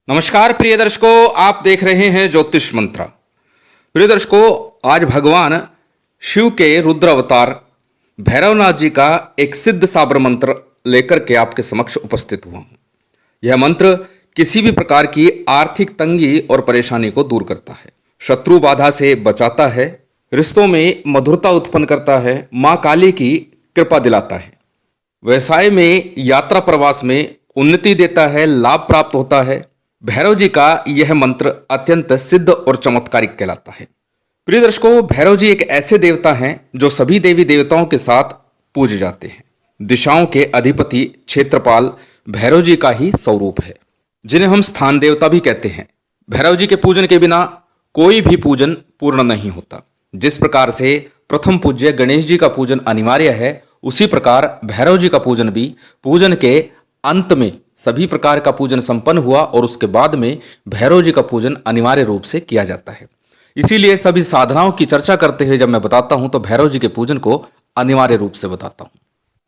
नमस्कार प्रिय दर्शकों, आप देख रहे हैं ज्योतिष मंत्रा। प्रिय दर्शकों, आज भगवान शिव के रुद्र अवतार भैरवनाथ जी का एक सिद्ध साबर मंत्र लेकर के आपके समक्ष उपस्थित हुआ हूँ। यह मंत्र किसी भी प्रकार की आर्थिक तंगी और परेशानी को दूर करता है, शत्रु बाधा से बचाता है, रिश्तों में मधुरता उत्पन्न करता है, माँ काली की कृपा दिलाता है, व्यवसाय में यात्रा प्रवास में उन्नति देता है, लाभ प्राप्त होता है। भैरव जी का यह मंत्र अत्यंत सिद्ध और चमत्कारिक कहलाता है। प्रिय दर्शकों, भैरव जी एक ऐसे देवता हैं जो सभी देवी देवताओं के साथ पूजे जाते हैं। दिशाओं के अधिपति क्षेत्रपाल भैरव जी का ही स्वरूप है, जिन्हें हम स्थान देवता भी कहते हैं। भैरव जी के पूजन के बिना कोई भी पूजन पूर्ण नहीं होता। जिस प्रकार से प्रथम पूज्य गणेश जी का पूजन अनिवार्य है, उसी प्रकार भैरव जी का पूजन भी पूजन के अंत में सभी प्रकार का पूजन संपन्न हुआ और उसके बाद में भैरव जी का पूजन अनिवार्य रूप से किया जाता है। इसीलिए सभी साधनाओं की चर्चा करते हुए जब मैं बताता हूं तो भैरव जी के पूजन को अनिवार्य रूप से बताता हूं,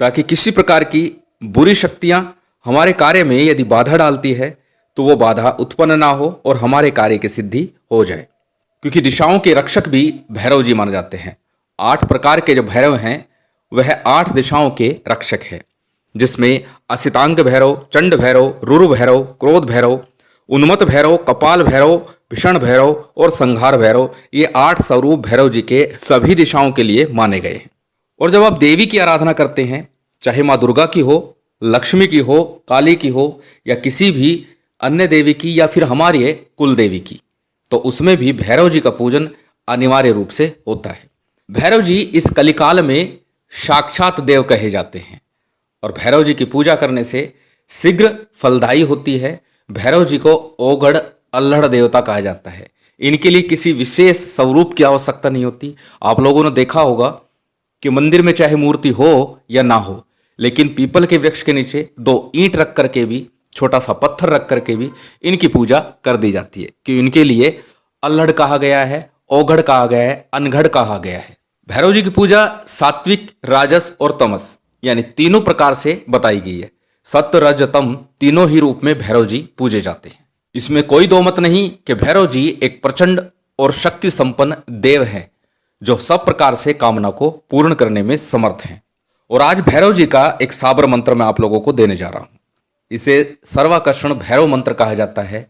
ताकि किसी प्रकार की बुरी शक्तियां हमारे कार्य में यदि बाधा डालती है तो वो बाधा उत्पन्न ना हो और हमारे कार्य की सिद्धि हो जाए। क्योंकि दिशाओं के रक्षक भी भैरव जी माने जाते हैं। 8 प्रकार के जो भैरव हैं वह 8 दिशाओं के रक्षक हैं, जिसमें असितांग भैरव, चंड भैरव, रुरु भैरव, क्रोध भैरव, उन्मत्त भैरव, कपाल भैरव, भीषण भैरव और संहार भैरव, ये 8 स्वरूप भैरव जी के सभी दिशाओं के लिए माने गए हैं। और जब आप देवी की आराधना करते हैं, चाहे माँ दुर्गा की हो, लक्ष्मी की हो, काली की हो या किसी भी अन्य देवी की या फिर हमारी कुल देवी की, तो उसमें भी भैरव जी का पूजन अनिवार्य रूप से होता है। भैरव जी इस कलिकाल में साक्षात देव कहे जाते हैं और भैरव जी की पूजा करने से शीघ्र फलदायी होती है। भैरव जी को ओगढ़ अल्हड़ देवता कहा जाता है। इनके लिए किसी विशेष स्वरूप की आवश्यकता नहीं होती। आप लोगों ने देखा होगा कि मंदिर में चाहे मूर्ति हो या ना हो, लेकिन पीपल के वृक्ष के नीचे 2 ईंट रख करके भी, छोटा सा पत्थर रख करके भी इनकी पूजा कर दी जाती है, कि इनके लिए अल्हड़ कहा गया है, ओगढ़ कहा गया है, अनघड़ कहा गया है। भैरव जी की पूजा सात्विक, राजस और तमस यानी तीनों प्रकार से बताई गई है। सत्य, रज, तम तीनों ही रूप में भैरव जी पूजे जाते हैं। इसमें कोई दो मत नहीं कि भैरव जी एक प्रचंड और शक्ति संपन्न देव हैं, जो सब प्रकार से कामना को पूर्ण करने में समर्थ हैं। और आज भैरव जी का एक साबर मंत्र मैं आप लोगों को देने जा रहा हूं। इसे सर्वाकर्षण भैरव मंत्र कहा जाता है।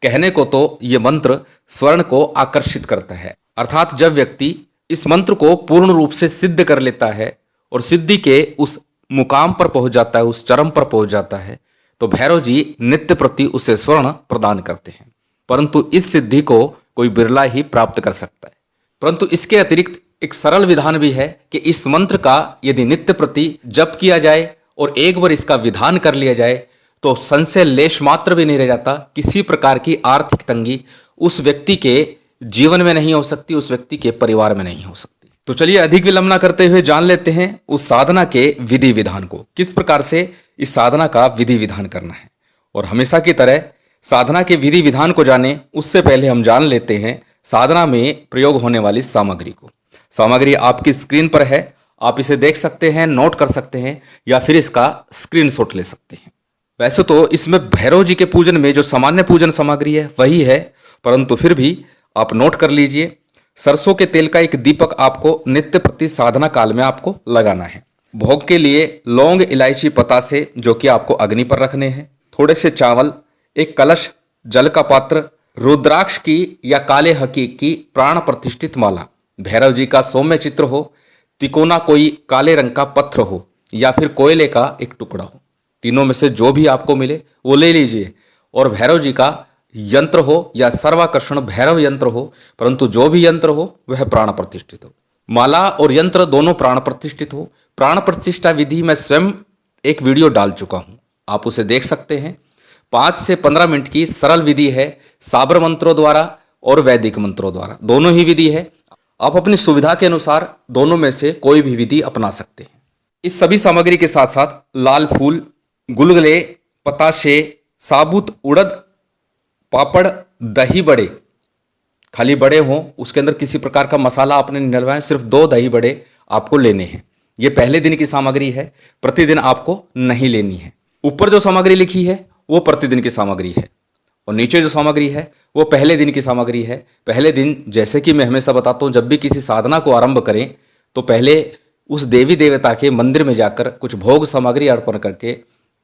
कहने को तो ये मंत्र स्वर्ण को आकर्षित करता है, अर्थात जब व्यक्ति इस मंत्र को पूर्ण रूप से सिद्ध कर लेता है और सिद्धि के उस मुकाम पर पहुंच जाता है, उस चरम पर पहुंच जाता है, तो भैरव जी नित्य प्रति उसे स्वर्ण प्रदान करते हैं। परंतु इस सिद्धि को कोई बिरला ही प्राप्त कर सकता है। परंतु इसके अतिरिक्त एक सरल विधान भी है कि इस मंत्र का यदि नित्य प्रति जप किया जाए और एक बार इसका विधान कर लिया जाए तो संशय लेश मात्र भी नहीं रह जाता। किसी प्रकार की आर्थिक तंगी उस व्यक्ति के जीवन में नहीं हो सकती, उस व्यक्ति के परिवार में नहीं हो सकती। तो चलिए अधिक विलंब न करते हुए जान लेते हैं उस साधना के विधि विधान को, किस प्रकार से इस साधना का विधि विधान करना है। और हमेशा की तरह साधना के विधि विधान को जाने उससे पहले हम जान लेते हैं साधना में प्रयोग होने वाली सामग्री को। सामग्री आपकी स्क्रीन पर है, आप इसे देख सकते हैं, नोट कर सकते हैं या फिर इसका स्क्रीनशॉट ले सकते हैं। वैसे तो इसमें भैरव जी के पूजन में जो सामान्य पूजन सामग्री है वही है, परंतु फिर भी आप नोट कर लीजिए। सरसों के तेल का एक दीपक आपको नित्य प्रति साधना काल में आपको लगाना है। भोग के लिए लौंग, इलायची, पतासे जो कि आपको अग्नि पर रखने हैं। थोड़े से चावल, एक कलश, जल का पात्र, रुद्राक्ष की या काले हकीक की प्राण प्रतिष्ठित माला, भैरव जी का सौम्य चित्र हो, तिकोना कोई काले रंग का पत्थर हो या फिर कोयले का एक टुकड़ा हो, तीनों में से जो भी आपको मिले वो ले लीजिए। और भैरव जी का यंत्र हो या सर्वाकर्षण भैरव यंत्र हो, परंतु जो भी यंत्र हो वह प्राण प्रतिष्ठित हो। माला और यंत्र दोनों प्राण प्रतिष्ठित हो। प्राण प्रतिष्ठा विधि मैं स्वयं एक वीडियो डाल चुका हूं, आप उसे देख सकते हैं। 5 से 15 मिनट की सरल विधि है, साबर मंत्रों द्वारा और वैदिक मंत्रों द्वारा, दोनों ही विधि है। आप अपनी सुविधा के अनुसार दोनों में से कोई भी विधि अपना सकते हैं। इस सभी सामग्री के साथ साथ लाल फूल, गुलगुले, पताशे, साबुत उड़द, पापड़, दही बड़े, खाली बड़े हों, उसके अंदर किसी प्रकार का मसाला आपने नहीं डलवाएं, सिर्फ 2 दही बड़े आपको लेने हैं। ये पहले दिन की सामग्री है, प्रतिदिन आपको नहीं लेनी है। ऊपर जो सामग्री लिखी है वो प्रतिदिन की सामग्री है। और नीचे जो सामग्री है वो पहले दिन की सामग्री है। पहले दिन जैसे कि मैं हमेशा बताता हूँ, जब भी किसी साधना को आरंभ करें तो पहले उस देवी देवता के मंदिर में जाकर कुछ भोग सामग्री अर्पण करके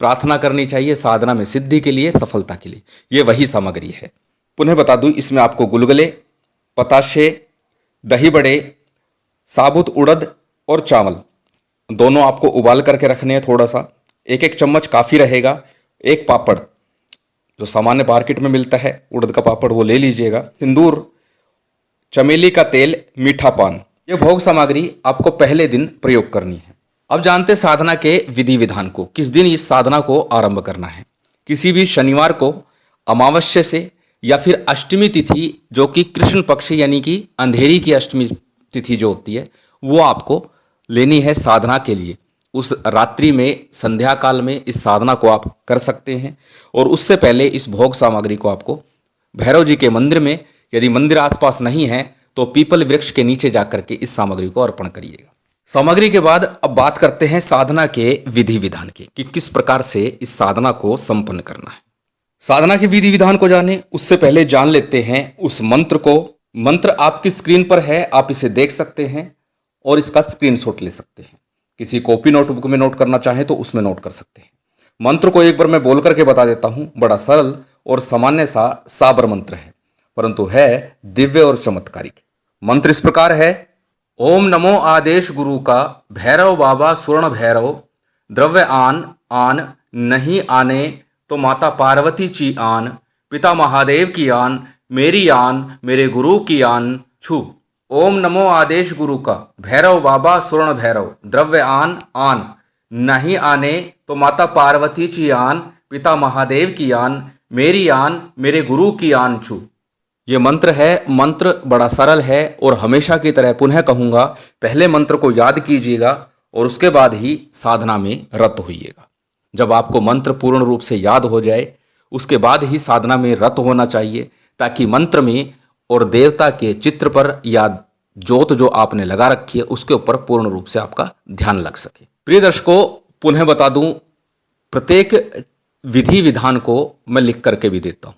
प्रार्थना करनी चाहिए साधना में सिद्धि के लिए, सफलता के लिए। ये वही सामग्री है। पुनः बता दूं, इसमें आपको गुलगुले, पताशे, दही बड़े, साबुत उड़द और चावल दोनों आपको उबाल करके रखने हैं। थोड़ा सा 1-1 चम्मच काफ़ी रहेगा। एक पापड़ जो सामान्य मार्केट में मिलता है उड़द का पापड़, वो ले लीजिएगा। सिंदूर, चमेली का तेल, मीठा पान, ये भोग सामग्री आपको पहले दिन प्रयोग करनी है। अब जानते साधना के विधि विधान को। किस दिन इस साधना को आरंभ करना है? किसी भी शनिवार को अमावस्या से या फिर अष्टमी तिथि, जो कि कृष्ण पक्ष यानी कि अंधेरी की अष्टमी तिथि जो होती है, वो आपको लेनी है साधना के लिए। उस रात्रि में, संध्या काल में इस साधना को आप कर सकते हैं। और उससे पहले इस भोग सामग्री को आपको भैरव जी के मंदिर में, यदि मंदिर आसपास नहीं है तो पीपल वृक्ष के नीचे जाकर के इस सामग्री को अर्पण करिएगा। सामग्री के बाद अब बात करते हैं साधना के विधि विधान की, कि किस प्रकार से इस साधना को संपन्न करना है। साधना के विधि विधान को जाने उससे पहले जान लेते हैं उस मंत्र को। मंत्र आपकी स्क्रीन पर है, आप इसे देख सकते हैं और इसका स्क्रीनशॉट ले सकते हैं। किसी कॉपी नोटबुक में नोट करना चाहें तो उसमें नोट कर सकते हैं। मंत्र को एक बार मैं बोल करके बता देता हूं। बड़ा सरल और सामान्य सा साबर मंत्र है, परंतु है दिव्य और चमत्कारिक। मंत्र इस प्रकार है: ओम नमो आदेश गुरु का, भैरव बाबा स्वर्ण भैरव, द्रव्य आन आन, नहीं आने तो माता पार्वती ची आन, पिता महादेव की आन, मेरी आन, मेरे गुरु की आन छू। ओम नमो आदेश गुरु का, भैरव बाबा स्वर्ण भैरव, द्रव्य आन आन, नहीं आने तो माता पार्वती ची आन, पिता महादेव की आन, मेरी आन, मेरे गुरु की आन छू। ये मंत्र है। मंत्र बड़ा सरल है और हमेशा की तरह पुनः कहूँगा, पहले मंत्र को याद कीजिएगा और उसके बाद ही साधना में रत होइएगा। जब आपको मंत्र पूर्ण रूप से याद हो जाए उसके बाद ही साधना में रत होना चाहिए, ताकि मंत्र में और देवता के चित्र पर या जोत जो आपने लगा रखी है उसके ऊपर पूर्ण रूप से आपका ध्यान लग सके। प्रिय दर्शकों, पुनः बता दूं, प्रत्येक विधि विधान को मैं लिख करके भी देता हूं,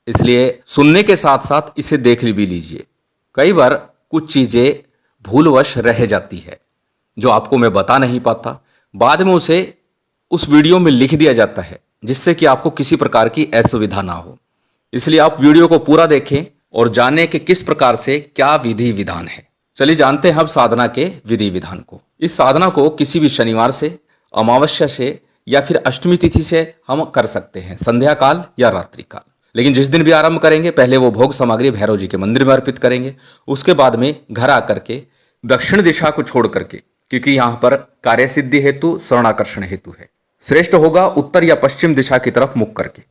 इसलिए सुनने के साथ साथ इसे देख भी लीजिए। कई बार कुछ चीज़ें भूलवश रह जाती है जो आपको मैं बता नहीं पाता, बाद में उसे उस वीडियो में लिख दिया जाता है, जिससे कि आपको किसी प्रकार की असुविधा ना हो। इसलिए आप वीडियो को पूरा देखें और जानें कि किस प्रकार से क्या विधि विधान है। चलिए जानते हैं अब साधना के विधि विधान को। इस साधना को किसी भी शनिवार से, अमावस्या से या फिर अष्टमी तिथि से हम कर सकते हैं, संध्या काल या रात्रि काल। लेकिन जिस दिन भी आरंभ करेंगे पहले वो भोग सामग्री भैरव जी के मंदिर में अर्पित करेंगे। उसके बाद में घर आकर के दक्षिण दिशा को छोड़ करके, क्योंकि यहाँ पर कार्य सिद्धि हेतु, शरणाकर्षण हेतु है, श्रेष्ठ होगा उत्तर या पश्चिम दिशा की तरफ मुख करके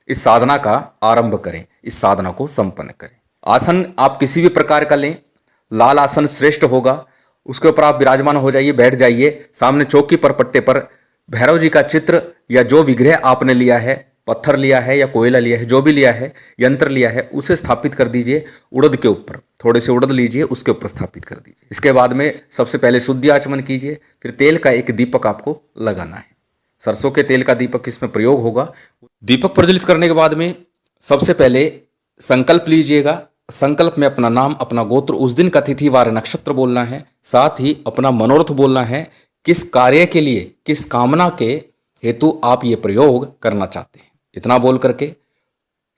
इस साधना का आरंभ करें, इस साधना को संपन्न करें। आसन आप किसी भी प्रकार का लें, लाल आसन श्रेष्ठ होगा। उसके ऊपर आप विराजमान हो जाइए, बैठ जाइए। सामने चौकी पर पट्टे पर भैरव जी का चित्र या जो विग्रह आपने लिया है, पत्थर लिया है या कोयला लिया है, जो भी लिया है, यंत्र लिया है, उसे स्थापित कर दीजिए उड़द के ऊपर। थोड़े से उड़द लीजिए, उसके ऊपर स्थापित कर दीजिए। इसके बाद में सबसे पहले शुद्धि आचमन कीजिए, फिर तेल का एक दीपक आपको लगाना है। सरसों के तेल का दीपक इसमें प्रयोग होगा। दीपक प्रज्वलित करने के बाद में सबसे पहले संकल्प लीजिएगा। संकल्प में अपना नाम, अपना गोत्र, उस दिन का तिथि वार नक्षत्र बोलना है, साथ ही अपना मनोरथ बोलना है, किस कार्य के लिए, किस कामना के हेतु आप ये प्रयोग करना चाहते हैं। इतना बोल करके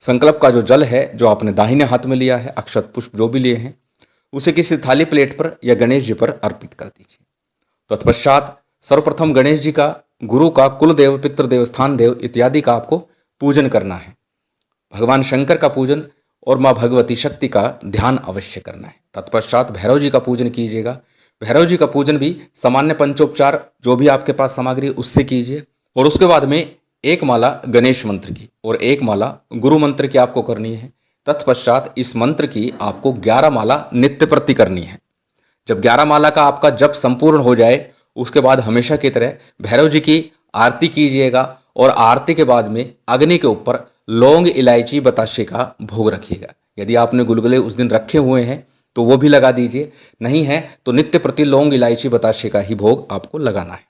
संकल्प का जो जल है, जो आपने दाहिने हाथ में लिया है, अक्षत पुष्प जो भी लिए हैं, उसे किसी थाली प्लेट पर या गणेश जी पर अर्पित कर दीजिए। तत्पश्चात सर्वप्रथम गणेश जी का, गुरु का, कुल देव, पितृदेव, स्थान देव इत्यादि का आपको पूजन करना है। भगवान शंकर का पूजन और माँ भगवती शक्ति का ध्यान अवश्य करना है। तत्पश्चात भैरव जी का पूजन कीजिएगा। भैरव जी का पूजन भी सामान्य पंचोपचार जो भी आपके पास सामग्री उससे कीजिए। और उसके बाद में एक माला गणेश मंत्र की और एक माला गुरु मंत्र की आपको करनी है। तत्पश्चात इस मंत्र की आपको 11 माला नित्य प्रति करनी है। जब 11 माला का आपका जप संपूर्ण हो जाए उसके बाद हमेशा की तरह भैरव जी की आरती कीजिएगा और आरती के बाद में अग्नि के ऊपर लौंग, इलायची, बताशे का भोग रखिएगा। यदि आपने गुलगुले उस दिन रखे हुए हैं तो वो भी लगा दीजिए, नहीं है तो नित्य प्रति लौंग, इलायची, बताशे का ही भोग आपको लगाना है।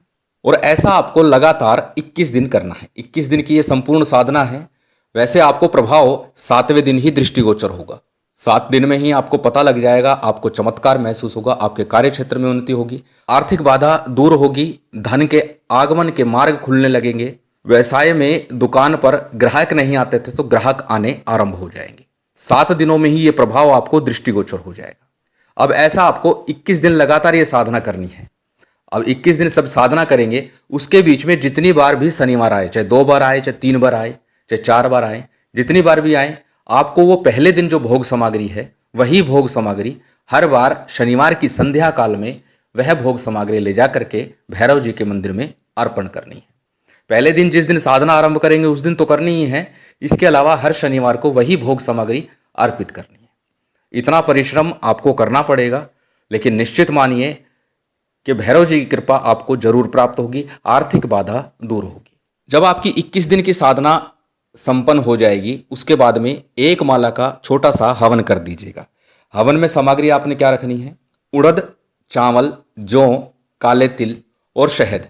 और ऐसा आपको लगातार 21 दिन करना है। 21 दिन की ये संपूर्ण साधना है। वैसे आपको प्रभाव 7वें दिन ही दृष्टिगोचर होगा। 7 दिन में ही आपको पता लग जाएगा, आपको चमत्कार महसूस होगा, आपके कार्य क्षेत्र में उन्नति होगी, आर्थिक बाधा दूर होगी, धन के आगमन के मार्ग खुलने लगेंगे। व्यवसाय में दुकान पर ग्राहक नहीं आते थे तो ग्राहक आने आरंभ हो जाएंगे। 7 दिनों में ही ये प्रभाव आपको दृष्टिगोचर हो जाएगा। अब ऐसा आपको 21 दिन लगातार ये साधना करनी है। अब 21 दिन सब साधना करेंगे, उसके बीच में जितनी बार भी शनिवार आए, चाहे 2 बार आए, चाहे 3 बार आए, चाहे 4 बार आए, जितनी बार भी आए, आपको वो पहले दिन जो भोग सामग्री है वही भोग सामग्री हर बार शनिवार की संध्या काल में वह भोग सामग्री ले जा करके भैरव जी के मंदिर में अर्पण करनी है। पहले दिन जिस दिन साधना आरंभ करेंगे उस दिन तो करनी ही है, इसके अलावा हर शनिवार को वही भोग सामग्री अर्पित करनी है। इतना परिश्रम आपको करना पड़ेगा, लेकिन निश्चित मानिए कि भैरव जी की कृपा आपको जरूर प्राप्त होगी, आर्थिक बाधा दूर होगी। जब आपकी 21 दिन की साधना संपन्न हो जाएगी, उसके बाद में 1 माला का छोटा सा हवन कर दीजिएगा। हवन में सामग्री आपने क्या रखनी है? उड़द, चावल, जौ, काले तिल और शहद,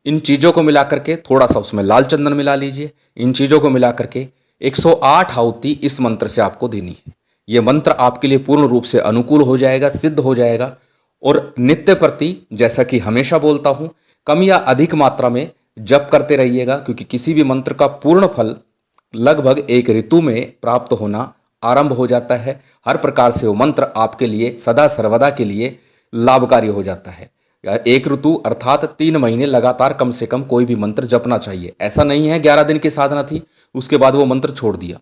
इन चीज़ों को मिला करके थोड़ा सा उसमें लाल चंदन मिला लीजिए। इन चीज़ों को मिला करके 108 आहुति इस मंत्र से आपको देनी है। ये मंत्र आपके लिए पूर्ण रूप से अनुकूल हो जाएगा, सिद्ध हो जाएगा। और नित्य प्रति, जैसा कि हमेशा बोलता हूँ, कम या अधिक मात्रा में जप करते रहिएगा, क्योंकि किसी भी मंत्र का पूर्ण फल लगभग एक ऋतु में प्राप्त होना आरंभ हो जाता है। हर प्रकार से वो मंत्र आपके लिए सदा सर्वदा के लिए लाभकारी हो जाता है। एक ऋतु अर्थात 3 महीने लगातार कम से कम कोई भी मंत्र जपना चाहिए। ऐसा नहीं है 11 दिन की साधना थी उसके बाद वो मंत्र छोड़ दिया।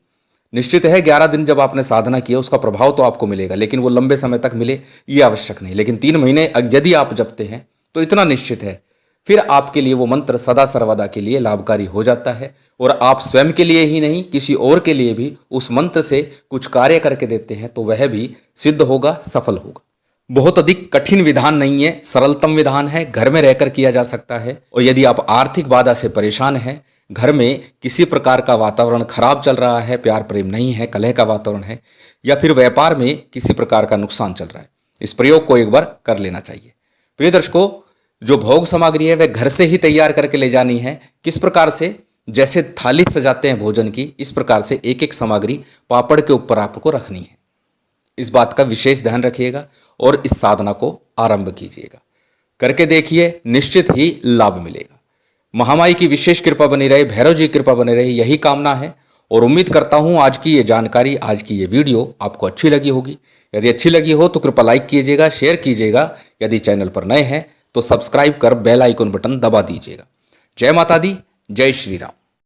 निश्चित है 11 दिन जब आपने साधना किया उसका प्रभाव तो आपको मिलेगा, लेकिन वो लंबे समय तक मिले ये आवश्यक नहीं। लेकिन 3 महीने यदि आप जपते हैं तो इतना निश्चित है फिर आपके लिए वो मंत्र सदा सर्वदा के लिए लाभकारी हो जाता है। और आप स्वयं के लिए ही नहीं, किसी और के लिए भी उस मंत्र से कुछ कार्य करके देते हैं तो वह भी सिद्ध होगा, सफल होगा। बहुत अधिक कठिन विधान नहीं है, सरलतम विधान है, घर में रहकर किया जा सकता है। और यदि आप आर्थिक बाधा से परेशान हैं, घर में किसी प्रकार का वातावरण खराब चल रहा है, प्यार प्रेम नहीं है, कलह का वातावरण है, या फिर व्यापार में किसी प्रकार का नुकसान चल रहा है, इस प्रयोग को एक बार कर लेना चाहिए। प्रिय दर्शकों, जो भोग सामग्री है वह घर से ही तैयार करके ले जानी है। किस प्रकार से? जैसे थाली सजाते हैं भोजन की, इस प्रकार से एक एक सामग्री पापड़ के ऊपर आपको रखनी है। इस बात का विशेष ध्यान रखिएगा और इस साधना को आरंभ कीजिएगा। करके देखिए, निश्चित ही लाभ मिलेगा। महामाई की विशेष कृपा बनी रहे, भैरव जी की कृपा बनी रहे, यही कामना है। और उम्मीद करता हूँ आज की ये जानकारी, आज की ये वीडियो आपको अच्छी लगी होगी। यदि अच्छी लगी हो तो कृपया लाइक कीजिएगा, शेयर कीजिएगा। यदि चैनल पर नए हैं तो सब्सक्राइब कर बेल आइकन बटन दबा दीजिएगा। जय माता दी, जय श्री राम।